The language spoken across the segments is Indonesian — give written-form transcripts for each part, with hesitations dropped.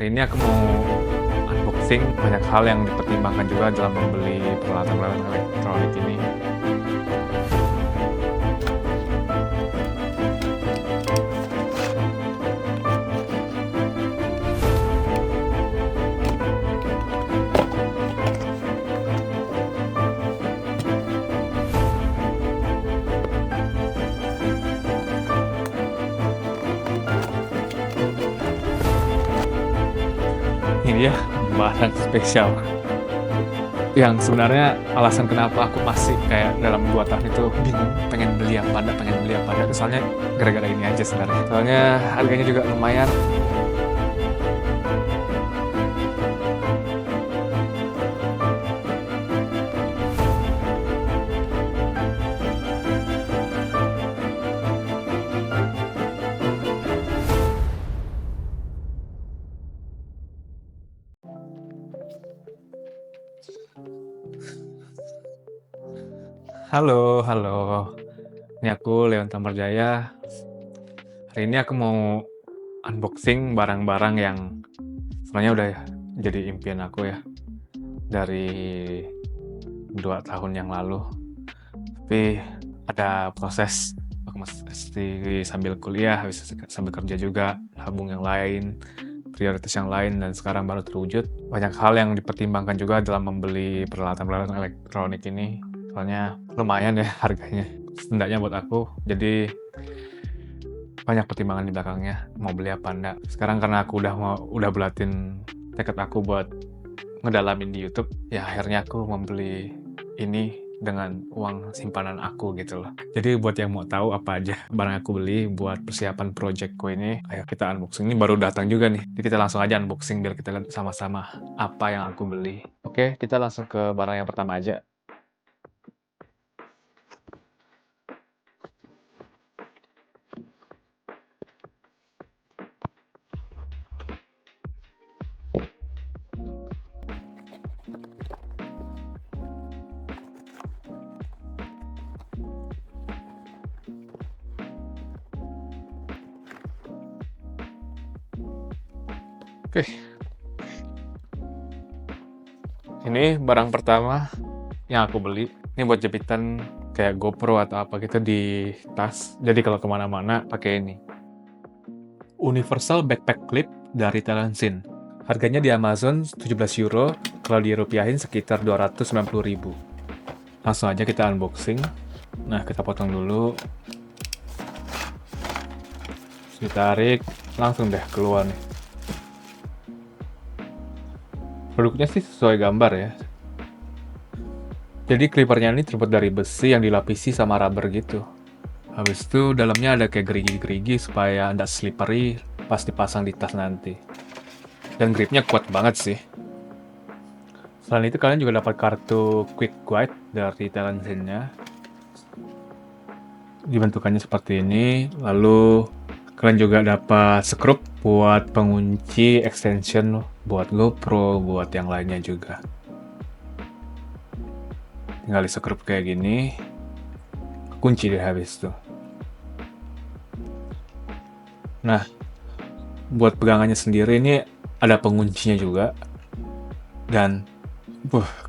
Hari ini aku mau unboxing banyak hal yang dipertimbangkan juga dalam membeli peralatan-peralatan elektronik ini. Ini ya, barang spesial. Yang sebenarnya alasan kenapa aku masih kayak dalam 2 tahun itu bingung pengen beli apa itu soalnya gara-gara ini aja sebenarnya. Soalnya harganya juga lumayan. Halo halo, ini aku Leon Tamarjaya. Hari ini aku mau unboxing barang-barang yang sebenarnya udah jadi impian aku ya, dari 2 tahun yang lalu. Tapi ada proses, aku mesti sambil kuliah, sambil kerja juga, nabung yang lain, prioritas yang lain, dan sekarang baru terwujud. Banyak hal yang dipertimbangkan juga dalam membeli peralatan-peralatan elektronik ini. Soalnya lumayan ya harganya, setidaknya buat aku. Jadi banyak pertimbangan di belakangnya, mau beli apa enggak. Sekarang karena aku udah bulatin tekad aku buat ngedalamin di YouTube, ya akhirnya aku membeli ini dengan uang simpanan aku gitu loh. Jadi buat yang mau tahu apa aja barang aku beli buat persiapan projectku ini, ayo kita unboxing. Ini baru datang juga nih, jadi kita langsung aja unboxing biar kita lihat sama-sama apa yang aku beli. Oke, kita langsung ke barang yang pertama aja. Oke, ini barang pertama yang aku beli. Ini buat jepitan kayak GoPro atau apa gitu di tas. Jadi kalau kemana-mana pakai ini. Universal Backpack Clip dari Talansin. Harganya di Amazon 17 euro, kalau dirupiahin sekitar 290.000. Langsung aja kita unboxing. Nah, kita potong dulu. Ditarik, langsung deh keluar nih. Produknya sih sesuai gambar ya. Jadi clippernya ini terbuat dari besi yang dilapisi sama rubber gitu. Habis itu dalamnya ada kayak gerigi-gerigi supaya nggak slippery pas dipasang di tas nanti. Dan gripnya kuat banget sih. Selain itu kalian juga dapat kartu Quick Guide dari Talansin-nya. Dibentukannya seperti ini. Lalu kalian juga dapat skrup buat pengunci extension buat GoPro, buat yang lainnya juga. Tinggal di skrup kayak gini, kunci deh habis itu. Nah, buat pegangannya sendiri ini ada penguncinya juga, dan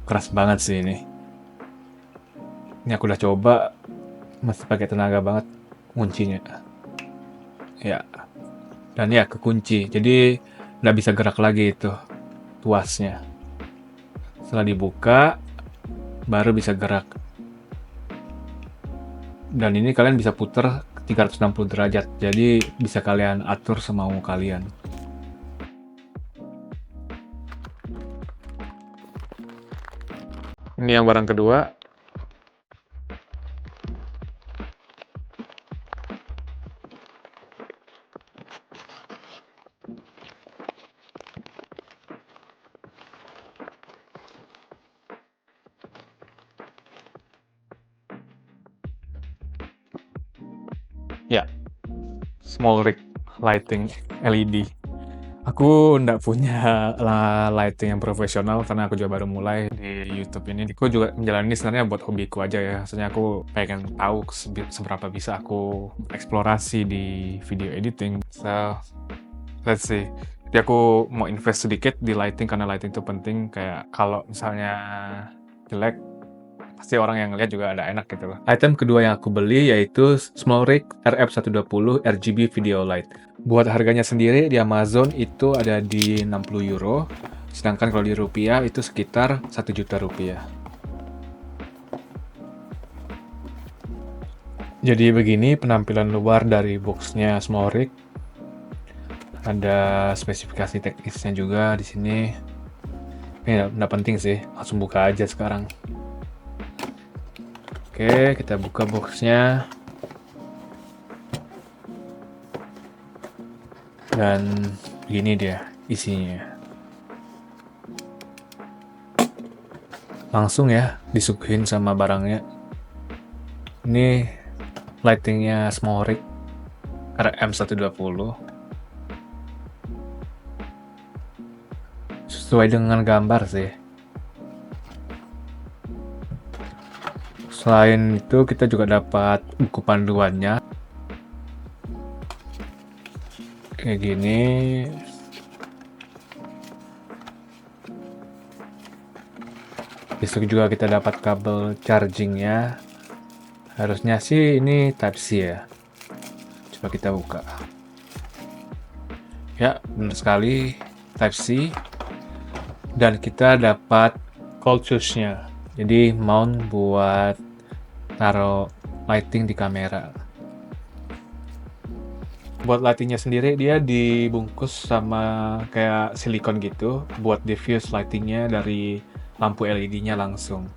keras banget sih ini. Ini aku udah coba, masih pakai tenaga banget kuncinya. Ya, dan ya kekunci, jadi nggak bisa gerak lagi itu tuasnya. Setelah dibuka, baru bisa gerak. Dan ini kalian bisa puter 360 derajat, jadi bisa kalian atur semau kalian. Ini yang barang kedua. Ya, small rig lighting LED. Aku nggak punya lighting yang profesional karena aku juga baru mulai di YouTube ini. Aku juga menjalani ini sebenarnya buat hobiku aja ya. Maksudnya aku pengen tahu seberapa bisa aku eksplorasi di video editing. So, let's see. Jadi aku mau invest sedikit di lighting karena lighting itu penting, kayak kalau misalnya jelek, pasti orang yang ngelihat juga ada enak gitu loh. Item kedua yang aku beli yaitu SmallRig RF120 RGB Video Light. Buat harganya sendiri di Amazon itu ada di 60 euro, sedangkan kalau di rupiah itu sekitar 1 juta rupiah. Jadi begini penampilan luar dari boxnya SmallRig. Ada spesifikasi teknisnya juga di sini. Ini nggak penting sih, langsung buka aja sekarang. Oke, kita buka boxnya. Dan begini dia isinya. Langsung ya disuguhin sama barangnya. Ini lightingnya SmallRig RM120. Sesuai dengan gambar sih. Selain itu kita juga dapat buku panduannya. Kayak gini. Besok juga kita dapat kabel chargingnya. Harusnya sih ini Type-C ya. Coba kita buka. Ya, benar sekali Type-C. Dan kita dapat cold shoes-nya. Jadi mount buat taruh lighting di kamera. Buat lightingnya sendiri dia dibungkus sama kayak silikon gitu buat diffuse lightingnya dari lampu LED-nya langsung.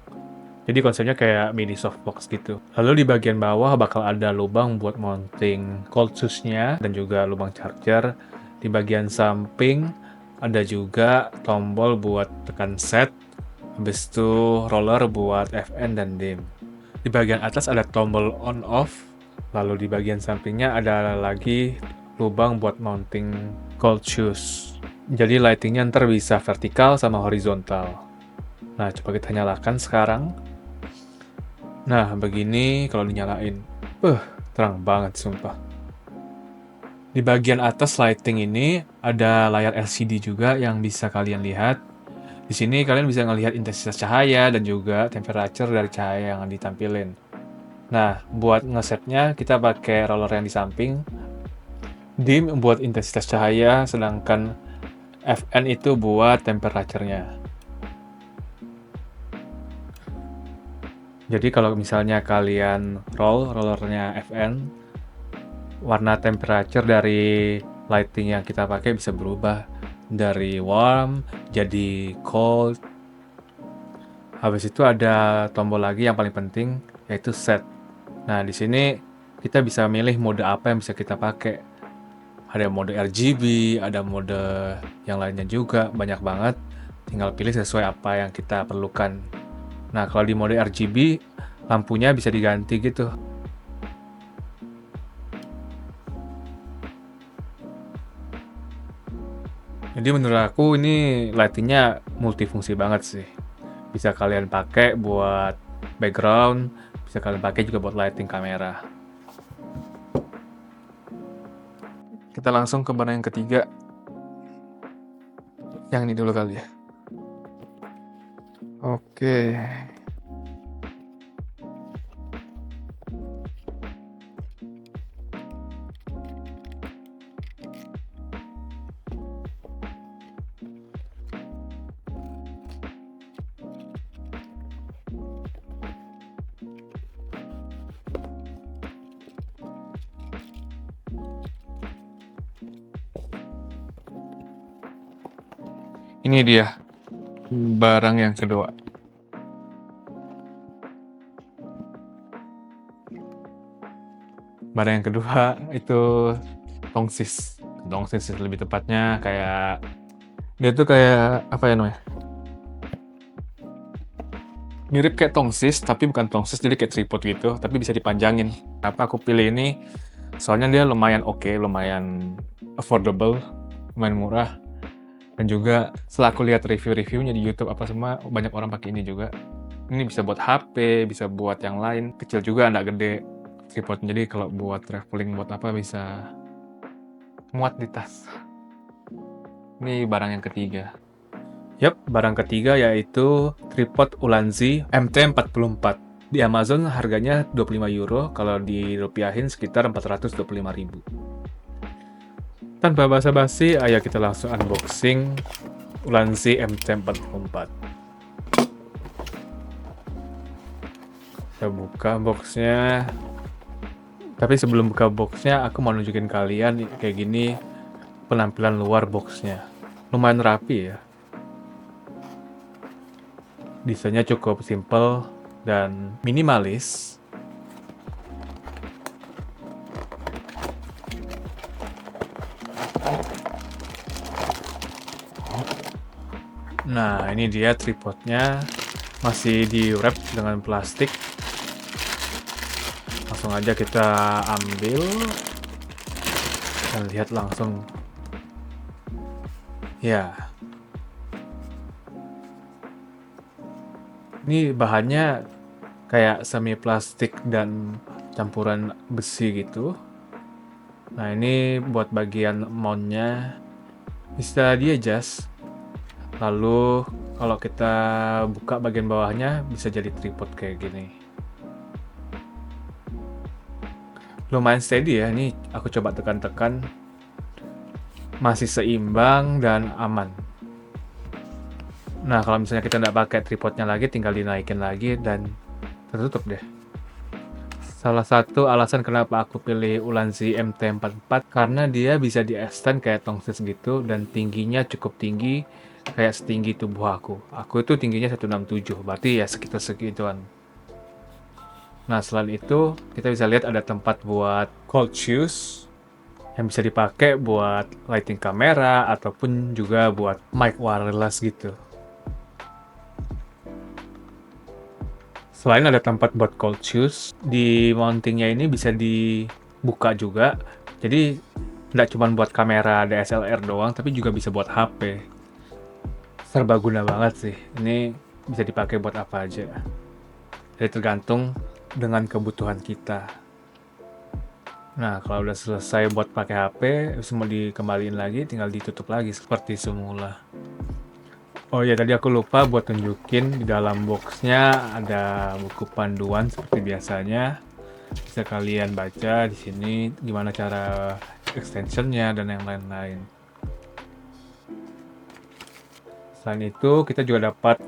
Jadi konsepnya kayak mini softbox gitu. Lalu di bagian bawah bakal ada lubang buat mounting cold shoes-nya dan juga lubang charger. Di bagian samping ada juga tombol buat tekan set. Habis itu roller buat FN dan dim. Di bagian atas ada tombol on off. Lalu di bagian sampingnya ada lagi lubang buat mounting cold shoes. Jadi lightingnya ntar bisa vertikal sama horizontal. Nah, coba kita nyalakan sekarang. Nah, begini kalau dinyalain. Terang banget sumpah. Di bagian atas lighting ini ada layar LCD juga yang bisa kalian lihat. Di sini kalian bisa ngelihat intensitas cahaya dan juga temperature dari cahaya yang ditampilin. Nah, buat ngesetnya kita pakai roller yang di samping. Dim buat intensitas cahaya, sedangkan FN itu buat temperature-nya. Jadi kalau misalnya kalian rollernya FN, warna temperature dari lighting yang kita pakai bisa berubah dari warm jadi cold. Habis itu ada tombol lagi yang paling penting yaitu set. Nah, di sini kita bisa milih mode apa yang bisa kita pakai. Ada mode RGB, ada mode yang lainnya juga, banyak banget. Tinggal pilih sesuai apa yang kita perlukan. Nah, kalau di mode RGB, lampunya bisa diganti gitu. Jadi menurut aku ini lightingnya multifungsi banget sih. Bisa kalian pakai buat background, bisa kalian pakai juga buat lighting kamera. Kita langsung ke barang yang ketiga. Yang ini dulu kali ya. Oke. Ini dia barang yang kedua. Barang yang kedua itu tongsis. Tongsis lebih tepatnya kayak dia tuh kayak apa ya namanya? Mirip kayak tongsis tapi bukan tongsis, jadi kayak tripod gitu, tapi bisa dipanjangin. Kenapa aku pilih ini? Soalnya dia lumayan oke, lumayan affordable, lumayan murah. Dan juga setelah aku lihat review-reviewnya di YouTube apa semua, banyak orang pakai ini juga. Ini bisa buat HP, bisa buat yang lain, kecil juga, nggak gede tripodnya. Jadi kalau buat traveling buat apa bisa muat di tas. Ini barang yang ketiga. Yap, barang ketiga yaitu tripod Ulanzi MT44. Di Amazon harganya 25 euro, kalau dirupiahin sekitar 425.000. Tanpa basa-basi, ayo kita langsung unboxing Ulanzi MT44. Kita buka boxnya. Tapi sebelum buka boxnya, aku mau nunjukin kalian kayak gini penampilan luar boxnya. Lumayan rapi ya. Desainnya cukup simple dan minimalis. Nah, ini dia tripodnya. Masih di wrap dengan plastik. Langsung aja kita ambil dan lihat langsung. Ya, ini bahannya kayak semi plastik dan campuran besi gitu. Nah, ini buat bagian mountnya bisa di adjust. Lalu kalau kita buka bagian bawahnya bisa jadi tripod kayak gini. Lumayan steady ya, ini aku coba tekan-tekan. Masih seimbang dan aman. Nah, kalau misalnya kita nggak pakai tripodnya lagi, tinggal dinaikin lagi dan tertutup deh. Salah satu alasan kenapa aku pilih Ulanzi MT44 karena dia bisa di-extend kayak tongsis gitu dan tingginya cukup tinggi, kayak setinggi tubuh aku. Aku itu tingginya 167, berarti ya sekitar segituan. Nah, selain itu, kita bisa lihat ada tempat buat cold shoes yang bisa dipakai buat lighting kamera ataupun juga buat mic wireless gitu. Selain ada tempat buat cold shoes, di mountingnya ini bisa dibuka juga. Jadi nggak cuma buat kamera DSLR doang, tapi juga bisa buat HP. Serba guna banget sih. Ini bisa dipakai buat apa aja. Jadi tergantung dengan kebutuhan kita. Nah, kalau udah selesai buat pakai HP, semua dikembaliin lagi, tinggal ditutup lagi seperti semula. Oh ya, tadi aku lupa buat tunjukin di dalam boxnya ada buku panduan seperti biasanya. Bisa kalian baca di sini gimana cara extensionnya dan yang lain-lain. Selain itu, kita juga dapat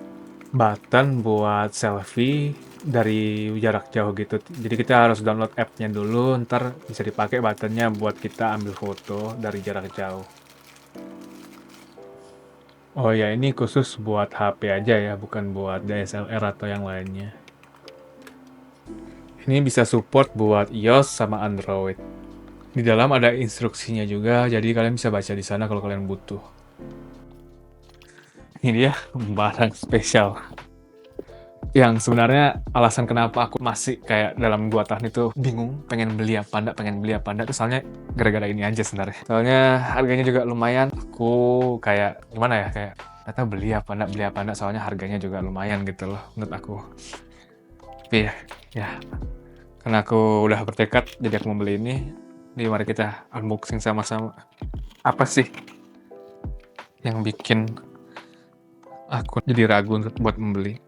button buat selfie dari jarak jauh gitu. Jadi kita harus download app-nya dulu, ntar bisa dipakai buttonnya buat kita ambil foto dari jarak jauh. Oh ya, ini khusus buat HP aja ya, bukan buat DSLR atau yang lainnya. Ini bisa support buat iOS sama Android. Di dalam ada instruksinya juga, jadi kalian bisa baca di sana kalau kalian butuh. Ini dia barang spesial. Yang sebenarnya alasan kenapa aku masih kayak dalam 2 tahun itu bingung pengen beli apa enggak itu soalnya gara-gara ini aja sebenarnya. Soalnya harganya juga lumayan, aku kayak gimana ya, kayak nggak tahu beli apa enggak soalnya harganya juga lumayan gitu loh menurut aku. Tapi ya karena aku udah bertekad jadi aku mau beli ini. Jadi mari kita unboxing sama-sama. Apa sih yang bikin aku jadi ragu buat membeli?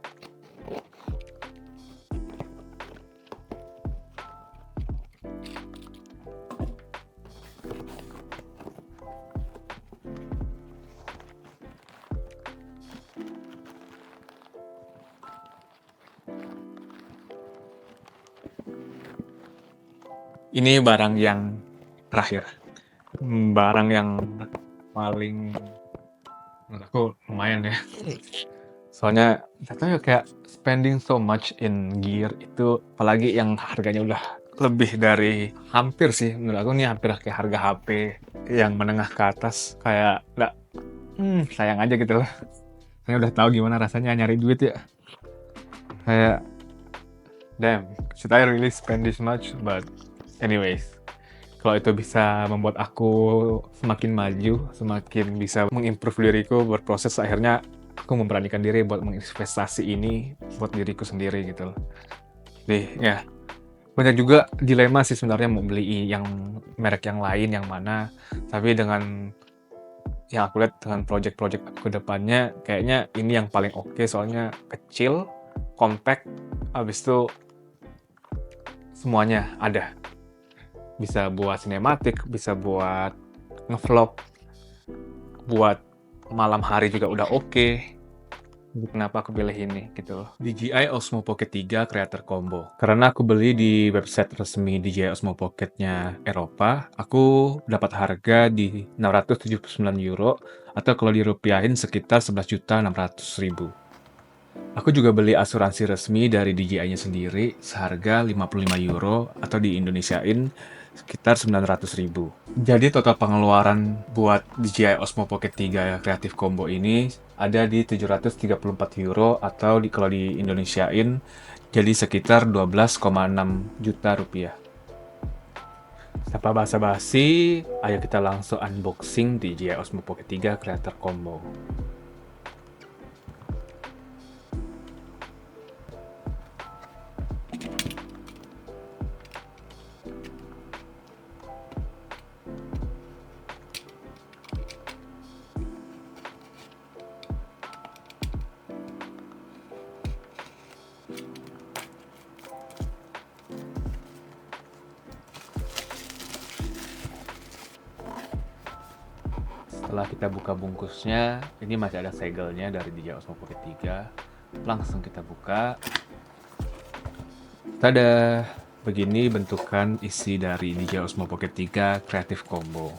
Ini barang yang terakhir. Barang yang paling menurut aku lumayan ya. Soalnya nggak tahu ya, kayak spending so much in gear itu, apalagi yang harganya udah lebih dari hampir sih menurut aku nih hampir kayak harga HP yang menengah ke atas, kayak nggak sayang aja gitu loh. Saya udah tahu gimana rasanya nyari duit ya. Kayak damn, should I really spend this much? But anyways, kalau itu bisa membuat aku semakin maju, semakin bisa mengimprove diriku berproses, akhirnya aku memberanikan diri buat menginvestasi ini buat diriku sendiri gitu loh. Jadi ya, banyak juga dilema sih sebenarnya mau beli yang merek yang lain yang mana, tapi dengan yang aku lihat dengan project-project aku ke depannya, kayaknya ini yang paling oke soalnya kecil, compact, habis itu semuanya ada. Bisa buat sinematik, bisa buat ngevlog, buat malam hari juga udah oke. Kenapa aku pilih ini gitu loh. DJI Osmo Pocket 3 Creator Combo. Karena aku beli di website resmi DJI Osmo Pocket-nya Eropa, aku dapat harga di €679 atau kalau dirupiahin sekitar 11.600.000. Aku juga beli asuransi resmi dari DJI-nya sendiri seharga €55 atau di Indonesiain sekitar 900.000. Jadi total pengeluaran buat DJI Osmo Pocket 3 Creative Combo ini ada di €734 atau kalau di Indonesiain jadi sekitar 12,6 juta rupiah. Tanpa basa-basi, ayo kita langsung unboxing DJI Osmo Pocket 3 Creator Combo. Setelah kita buka bungkusnya, ini masih ada segelnya dari DJI Osmo Pocket 3. Langsung kita buka. Tada! Begini bentukan isi dari DJI Osmo Pocket 3 Creative Combo.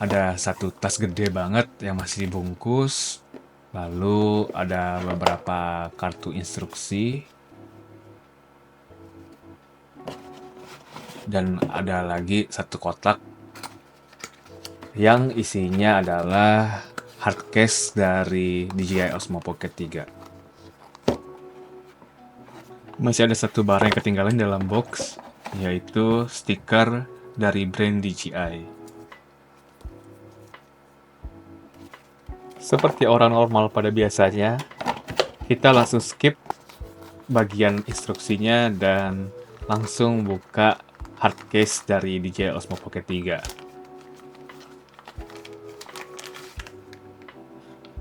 Ada satu tas gede banget yang masih dibungkus. Lalu ada beberapa kartu instruksi. Dan ada lagi satu kotak yang isinya adalah hard case dari DJI Osmo Pocket 3. Masih ada satu barang yang ketinggalan dalam box, yaitu stiker dari brand DJI. Seperti orang normal pada biasanya, kita langsung skip bagian instruksinya dan langsung buka hard case dari DJI Osmo Pocket 3.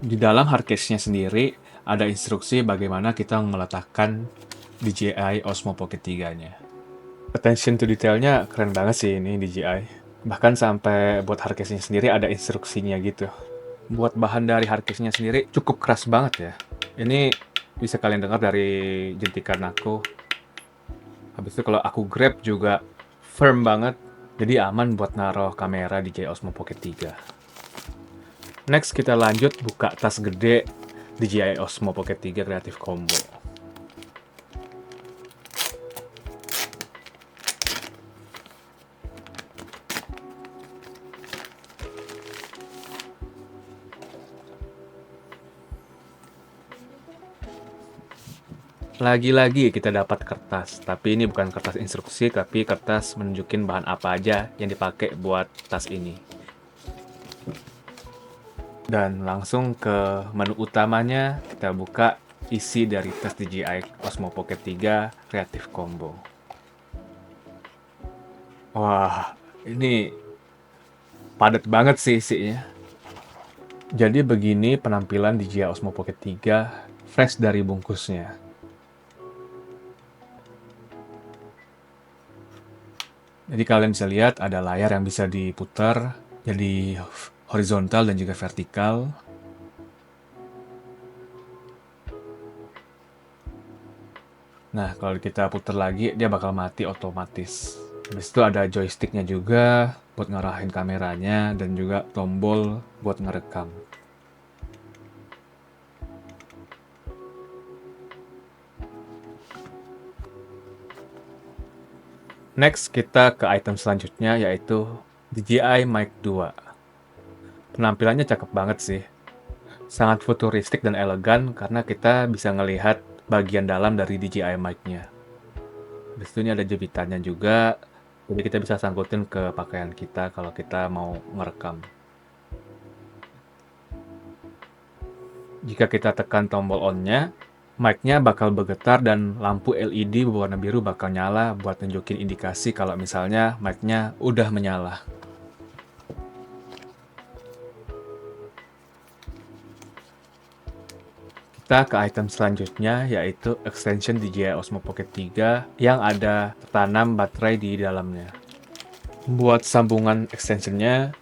Di dalam hard case-nya sendiri ada instruksi bagaimana kita meletakkan DJI Osmo Pocket 3-nya. Attention to detail-nya keren banget sih ini DJI. Bahkan sampai buat hard case-nya sendiri ada instruksinya gitu. Buat bahan dari hard case-nya sendiri cukup keras banget ya. Ini bisa kalian dengar dari jentikan aku. Habis itu kalau aku grab juga firm banget, jadi aman buat naruh kamera DJI Osmo Pocket 3. Next kita lanjut buka tas gede DJI Osmo Pocket 3 Creative Combo. Lagi-lagi kita dapat kertas, tapi ini bukan kertas instruksi, tapi kertas menunjukin bahan apa aja yang dipakai buat tas ini. Dan langsung ke menu utamanya, kita buka isi dari tas DJI Osmo Pocket 3 Creative Combo. Wah, ini padat banget sih isinya. Jadi begini penampilan DJI Osmo Pocket 3 fresh dari bungkusnya. Jadi kalian bisa lihat ada layar yang bisa diputar jadi horizontal dan juga vertikal. Nah, kalau kita putar lagi dia bakal mati otomatis. Habis itu ada joysticknya juga buat ngarahin kameranya dan juga tombol buat ngerekam. Next, kita ke item selanjutnya yaitu DJI Mic 2. Penampilannya cakep banget sih. Sangat futuristik dan elegan karena kita bisa ngelihat bagian dalam dari DJI Mic-nya. Habis itu ini ada jepitannya juga, jadi kita bisa sangkutin ke pakaian kita kalau kita mau ngerekam. Jika kita tekan tombol on-nya, mic-nya bakal bergetar dan lampu LED berwarna biru bakal nyala buat nunjukin indikasi kalau misalnya mic-nya udah menyala. Kita ke item selanjutnya, yaitu extension DJI Osmo Pocket 3 yang ada tertanam baterai di dalamnya. Buat sambungan extensionnya,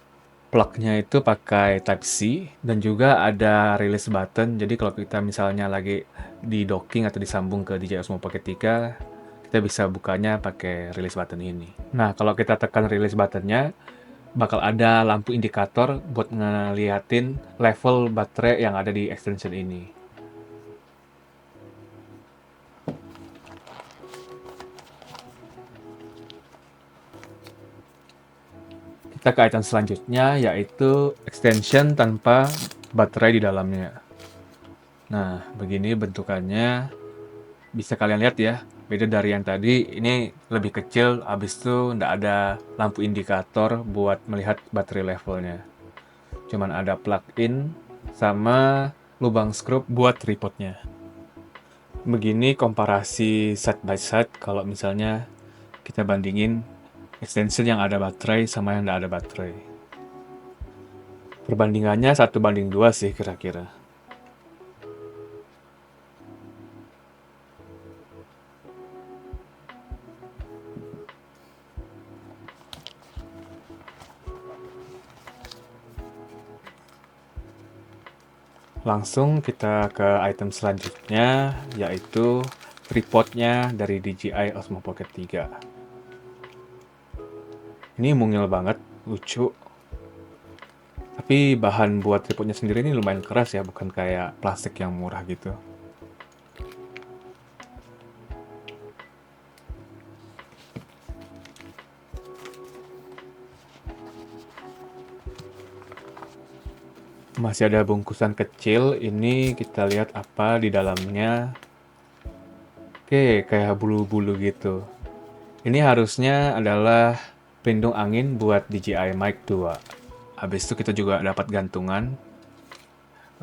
plug-nya itu pakai Type-C dan juga ada release button. Jadi kalau kita misalnya lagi di docking atau disambung ke DJI Osmo Pocket 3, kita bisa bukanya pakai release button ini. Nah, kalau kita tekan release buttonnya, bakal ada lampu indikator buat ngeliatin level baterai yang ada di extension ini. Kita ke item selanjutnya, yaitu extension tanpa baterai di dalamnya. Nah, begini bentukannya. Bisa kalian lihat ya, beda dari yang tadi. Ini lebih kecil, habis itu nggak ada lampu indikator buat melihat baterai levelnya. Cuman ada plug-in sama lubang skrup buat tripodnya. Begini komparasi side by side kalau misalnya kita bandingin extension yang ada baterai sama yang nggak ada baterai. Perbandingannya 1:2 sih kira-kira. Langsung kita ke item selanjutnya, yaitu tripodnya dari DJI Osmo Pocket 3. Ini mungil banget, lucu. Tapi bahan buat tripodnya sendiri ini lumayan keras ya, bukan kayak plastik yang murah gitu. Masih ada bungkusan kecil, ini kita lihat apa di dalamnya. Oke, kayak bulu-bulu gitu. Ini harusnya adalah pelindung angin buat DJI Mic 2. Habis itu kita juga dapat gantungan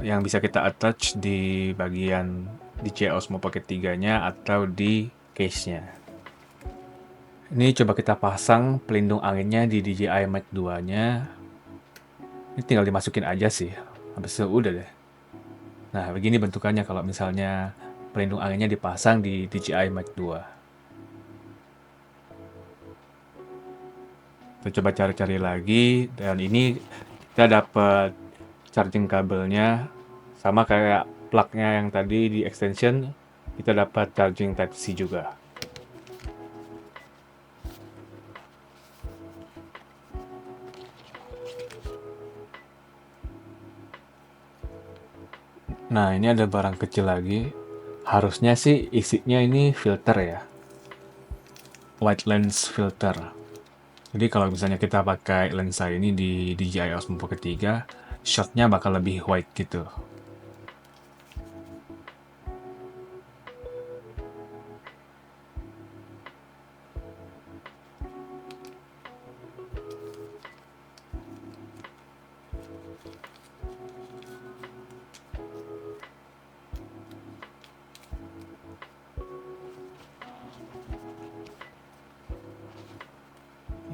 yang bisa kita attach di bagian DJI Osmo Pocket 3-nya atau di case-nya. Ini coba kita pasang pelindung anginnya di DJI Mic 2-nya. Ini tinggal dimasukin aja sih, habis itu udah deh. Nah, begini bentukannya kalau misalnya pelindung anginnya dipasang di DJI Mic 2. Kita coba cari-cari lagi, dan ini kita dapat charging kabelnya, sama kayak plug-nya yang tadi di extension, kita dapat charging Type-C juga. Nah, ini ada barang kecil lagi. Harusnya sih isinya ini filter ya. White lens filter. Jadi kalau misalnya kita pakai lensa ini di DJI Osmo Pocket 3, shotnya bakal lebih white gitu.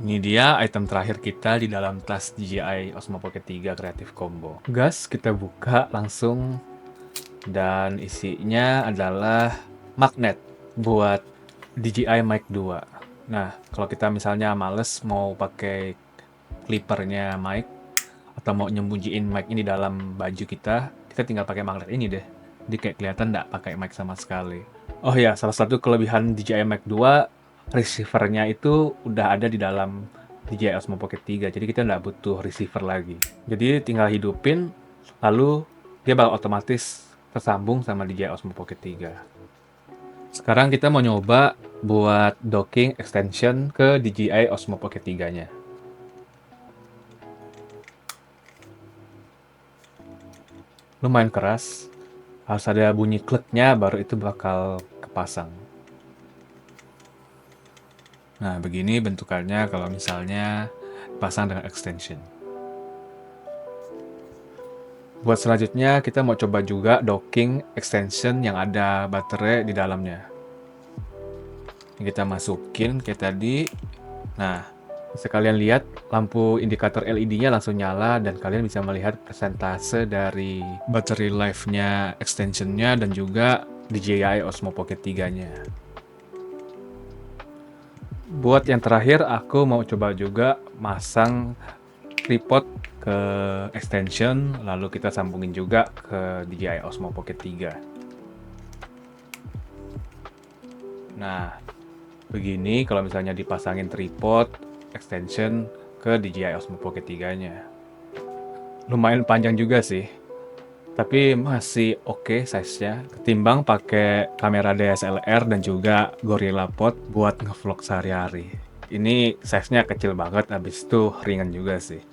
Ini dia item terakhir kita di dalam tas DJI Osmo Pocket 3 Creative Combo. Gas, kita buka langsung, dan isinya adalah magnet buat DJI Mic 2. Nah, kalau kita misalnya males mau pakai clippernya mic atau mau nyembunyiin mic ini dalam baju kita tinggal pakai magnet ini deh. Jadi kayak kelihatan nggak pakai mic sama sekali. Oh ya, salah satu kelebihan DJI Mic 2, receiver-nya itu udah ada di dalam DJI Osmo Pocket 3, jadi kita nggak butuh receiver lagi. Jadi tinggal hidupin, lalu dia bakal otomatis tersambung sama DJI Osmo Pocket 3. Sekarang kita mau nyoba buat docking extension ke DJI Osmo Pocket 3-nya. Lumayan keras, harus ada bunyi kliknya baru itu bakal kepasang. Nah, begini bentukannya kalau misalnya pasang dengan extension. Buat selanjutnya, kita mau coba juga docking extension yang ada baterai di dalamnya. Ini kita masukin kayak tadi. Nah, Bisa kalian lihat lampu indikator LED-nya langsung nyala dan kalian bisa melihat persentase dari battery life-nya, extension-nya, dan juga DJI Osmo Pocket 3-nya. Buat yang terakhir, aku mau coba juga masang tripod ke extension, lalu kita sambungin juga ke DJI Osmo Pocket 3. Nah, begini kalau misalnya dipasangin tripod extension ke DJI Osmo Pocket 3-nya. Lumayan panjang juga sih, tapi masih oke size-nya ketimbang pakai kamera DSLR dan juga Gorilla Pod buat ngevlog sehari-hari. Ini size-nya kecil banget, habis itu ringan juga sih.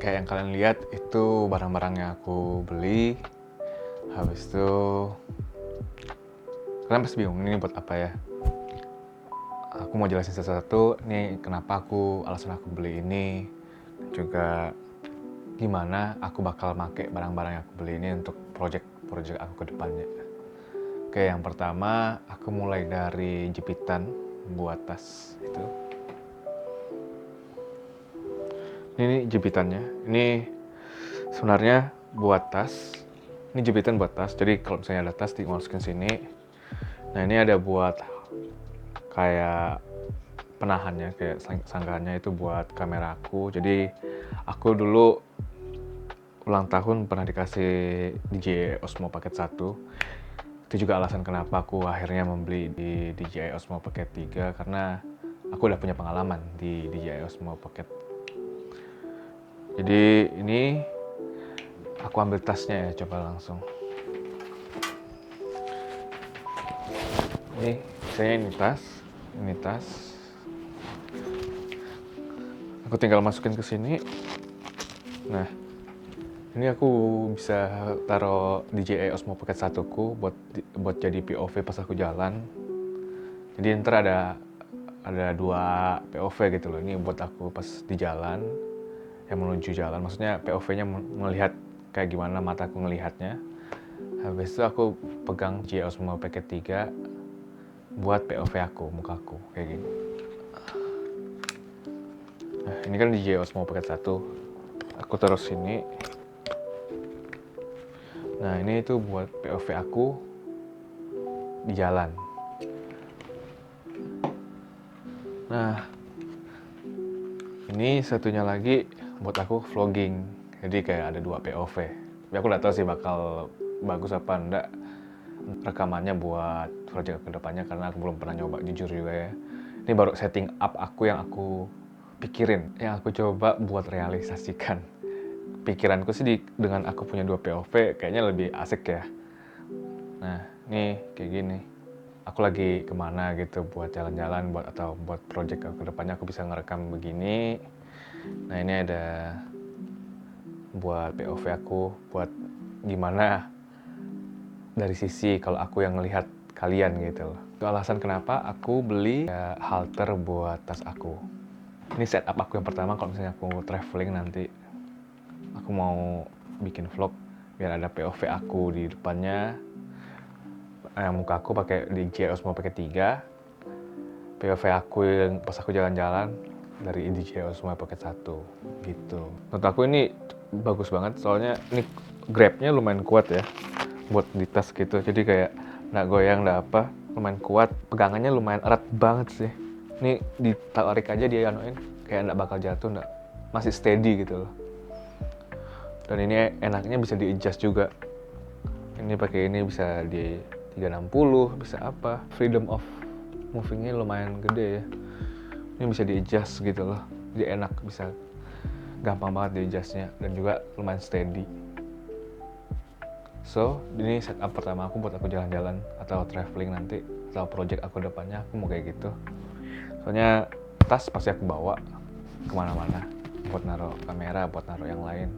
Kayak yang kalian lihat itu barang-barang yang aku beli. Habis itu kalian pasti bingung ini buat apa ya. Aku mau jelasin satu-satu nih kenapa alasan aku beli ini, juga gimana aku bakal make barang-barang yang aku beli ini untuk project aku ke depannya. Oke, yang pertama aku mulai dari jepitan buat tas itu. Ini jepitannya. Ini sebenarnya buat tas. Ini jepitan buat tas. Jadi kalau misalnya ada tas dimasukin sini. Nah, ini ada buat kayak penahannya, kayak sanggahannya itu buat kamera aku. Jadi aku dulu ulang tahun pernah dikasih DJI Osmo Pocket 1. Itu juga alasan kenapa aku akhirnya membeli di DJI Osmo Pocket 3 karena aku udah punya pengalaman di DJI Osmo Pocket. Jadi ini aku ambil tasnya ya, coba langsung. Ini saya ini tas. Aku tinggal masukin ke sini. Nah, ini aku bisa taruh DJI Osmo Pocket 1 ku buat jadi POV pas aku jalan. Jadi ntar ada dua POV gitu loh. Ini buat aku pas di jalan, yang menuju jalan. Maksudnya POV-nya melihat kayak gimana mataku ngelihatnya. Habis itu aku pegang DJI Osmo Pocket 3 buat POV aku, mukaku kayak gini. Nah, ini kan DJI Osmo Pocket 1. Aku taruh sini. Nah, ini itu buat POV aku di jalan. Nah, ini satunya lagi buat aku vlogging. Jadi kayak ada dua POV. Tapi aku nggak tahu sih bakal bagus apa enggak rekamannya buat project kedepannya karena aku belum pernah nyoba, jujur juga ya. Ini baru setting up aku yang aku pikirin, yang aku coba buat realisasikan. Pikiranku sih dengan aku punya dua POV kayaknya lebih asik ya. Nah, ini kayak gini. Aku lagi kemana gitu buat jalan-jalan atau buat project ke depannya aku bisa ngerekam begini. Nah, ini ada buat POV aku buat gimana dari sisi kalau aku yang ngelihat kalian gitu loh. Itu alasan kenapa aku beli halter buat tas aku. Ini setup aku yang pertama kalau misalnya aku traveling nanti. Aku mau bikin vlog biar ada POV aku di depannya. Muka aku pakai DJI Osmo Pocket 3. POV aku yang pas aku jalan-jalan dari DJI Osmo Pocket 1 gitu. Menurut aku ini bagus banget soalnya ini grabnya lumayan kuat ya buat di tas gitu. Jadi kayak nggak goyang, nggak apa, lumayan kuat. Pegangannya lumayan erat banget sih. Ini ditarik aja dia anuin kayak nggak bakal jatuh, masih steady gitu loh. Dan ini enaknya bisa di-adjust juga. Ini pakai ini bisa di 360, bisa apa. Freedom of movingnya lumayan gede ya. Ini bisa di-adjust gitu loh. Jadi enak, bisa gampang banget di-adjustnya dan juga lumayan steady. So, ini setup pertama aku buat aku jalan-jalan atau traveling nanti atau project aku depannya aku mau kayak gitu. Soalnya tas pasti aku bawa kemana-mana buat naruh kamera, buat naruh yang lain.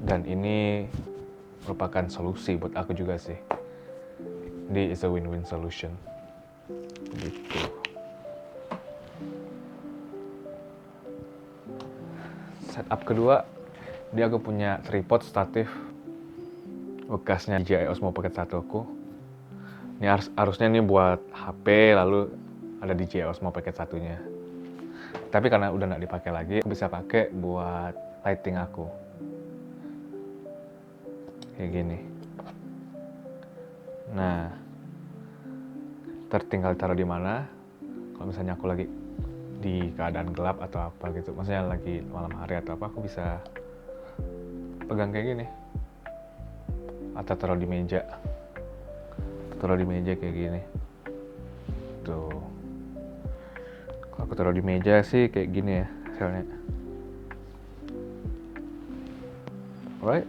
Dan ini merupakan solusi buat aku juga sih. Ini is a win-win solution. Gitu. Setup kedua, dia aku punya tripod statif bekasnya DJI Osmo Pocket 1 aku. Ini harusnya nih buat HP, lalu ada DJI Osmo Pocket 1-nya. Tapi karena udah nggak dipakai lagi, aku bisa pakai buat lighting aku. Kayak gini. Nah, tertinggal taruh di mana? Kalau misalnya aku lagi di keadaan gelap atau apa gitu, maksudnya lagi malam hari atau apa, aku bisa pegang kayak gini. Atau taruh di meja. Taruh di meja kayak gini. Tuh. Kalau aku taruh di meja sih kayak gini ya hasilnya. Alright.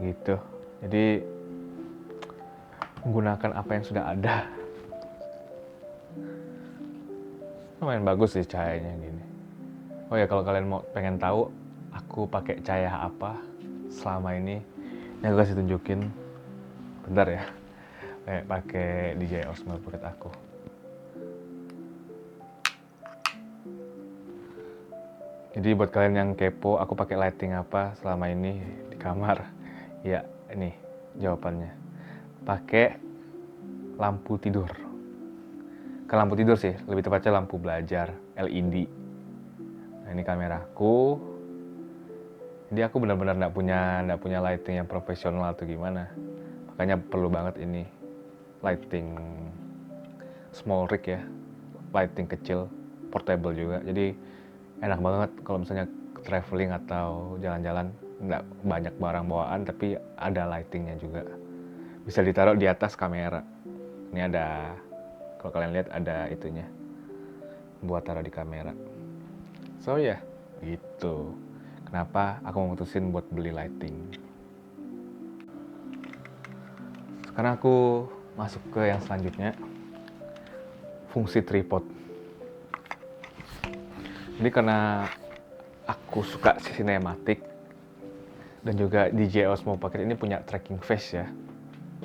Gitu. Jadi menggunakan apa yang sudah ada. Lumayan bagus sih cahayanya gini. Oh ya, kalau kalian mau pengen tahu aku pakai cahaya apa selama ini aku kasih tunjukin. Bentar ya. Kayak pakai DJI Osmo Pocket aku. Jadi buat kalian yang kepo, aku pakai lighting apa selama ini di kamar? Ya, ini jawabannya. Pakai lampu tidur. Ke lampu tidur sih, lebih tepatnya lampu belajar LED. Nah, ini kameraku. Jadi aku benar-benar nggak punya lighting yang profesional atau gimana. Makanya perlu banget ini lighting small rig ya, lighting kecil, portable juga. Jadi enak banget kalau misalnya traveling atau jalan-jalan, nggak banyak barang bawaan tapi ada lightingnya juga. Bisa ditaruh di atas kamera. Ini ada, kalau kalian lihat ada itunya buat taruh di kamera. So ya, gitu. Kenapa aku memutusin buat beli lighting. Sekarang aku masuk ke yang selanjutnya, fungsi tripod. Jadi karena aku suka sinematik dan juga DJI Osmo Pocket ini punya tracking face ya,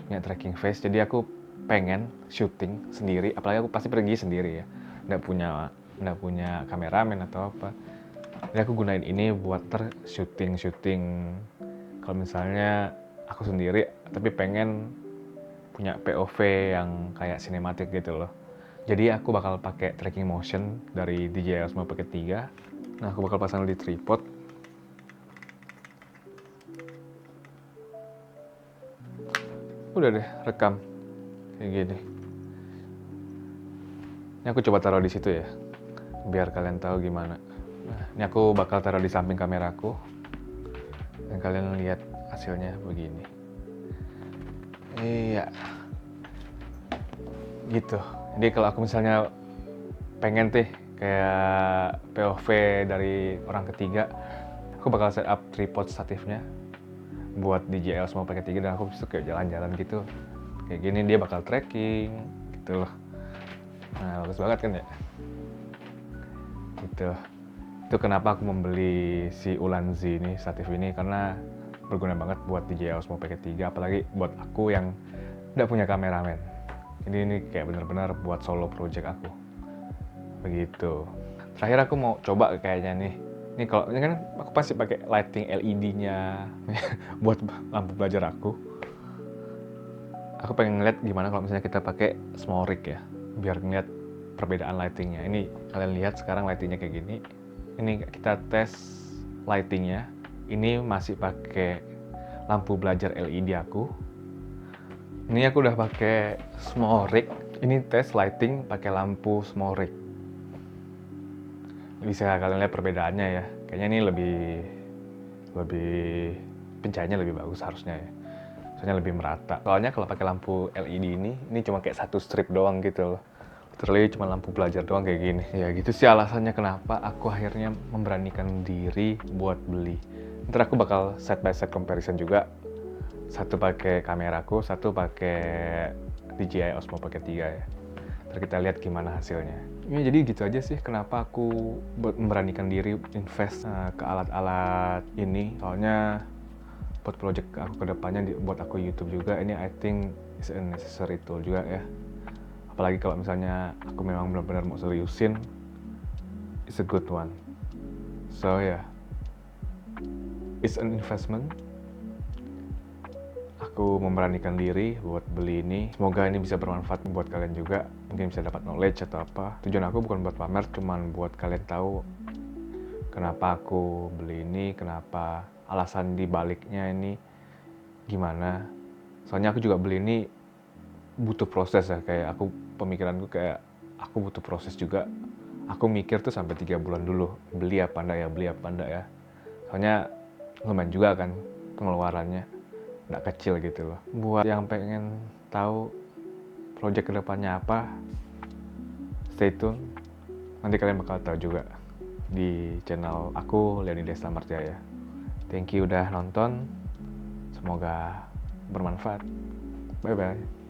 punya tracking face. Jadi aku pengen syuting sendiri, apalagi aku pasti pergi sendiri ya, nggak punya kameramen atau apa. Jadi aku gunain ini buat syuting. Kalau misalnya aku sendiri, tapi pengen punya POV yang kayak sinematik gitu loh. Jadi aku bakal pakai tracking motion dari DJI Osmo Pocket 3. Nah, aku bakal pasang di tripod. Udah deh, rekam kayak gini. Ini aku coba taruh di situ ya, biar kalian tahu gimana. Nah, ini aku bakal taruh di samping kameraku, dan kalian lihat hasilnya begini. Iya, gitu. Jadi kalau aku misalnya pengen kayak POV dari orang ketiga, aku bakal set up tripod statifnya buat DJI Osmo Pocket 3 dan aku bisa kayak jalan-jalan gitu. Kayak gini dia bakal tracking gitu loh. Nah, bagus banget kan ya? Gitu. Itu kenapa aku membeli si Ulanzi ini, statif ini, karena berguna banget buat DJI Osmo Pocket 3, apalagi buat aku yang nggak punya kameramen. Jadi ini kayak benar-benar buat solo project aku. Begitu. Terakhir aku mau coba kayaknya nih. Ini kalau ini kan aku pasti pakai lighting LED-nya buat lampu belajar aku. Aku pengen ngeliat gimana kalau misalnya kita pakai small rig ya, biar ngeliat perbedaan lightingnya. Ini kalian lihat sekarang lightingnya kayak gini. Ini kita tes lightingnya. Ini masih pakai lampu belajar LED aku. Ini aku udah pakai small rig. Ini tes lighting pakai lampu small rig. Bisa kalian lihat perbedaannya ya. Kayaknya ini lebih pencahayanya lebih bagus harusnya ya. Soalnya lebih merata. Soalnya kalau pakai lampu LED ini cuma kayak satu strip doang gitu loh. Literally cuma lampu belajar doang kayak gini. Ya gitu sih alasannya kenapa aku akhirnya memberanikan diri buat beli. Ntar aku bakal side by side comparison juga. Satu pakai kameraku, satu pakai DJI Osmo Pocket 3 ya. Ntar kita lihat gimana hasilnya. Ya, jadi gitu aja sih kenapa aku memberanikan diri invest ke alat-alat ini. Soalnya buat project aku kedepannya, buat aku YouTube juga, ini I think is a necessary tool juga ya. Apalagi kalau misalnya aku memang benar-benar mau seriusin, it's a good one. So yeah, it's an investment. aku memberanikan diri buat beli ini. Semoga ini bisa bermanfaat buat kalian juga. Mungkin bisa dapat knowledge atau apa. Tujuan aku bukan buat pamer, cuman buat kalian tahu kenapa aku beli ini, kenapa alasan dibaliknya ini gimana. Soalnya aku juga beli ini butuh proses ya, kayak pemikiranku kayak aku butuh proses juga. Aku mikir tuh sampai 3 bulan dulu, beli apa enggak ya. Soalnya lumayan juga kan pengeluarannya, nggak kecil gitu loh. Buat yang pengen tahu project kedepannya apa, stay tune. Nanti kalian bakal tahu juga di channel aku, Leonidas Tamarjaya. Thank you udah nonton, semoga bermanfaat. Bye-bye.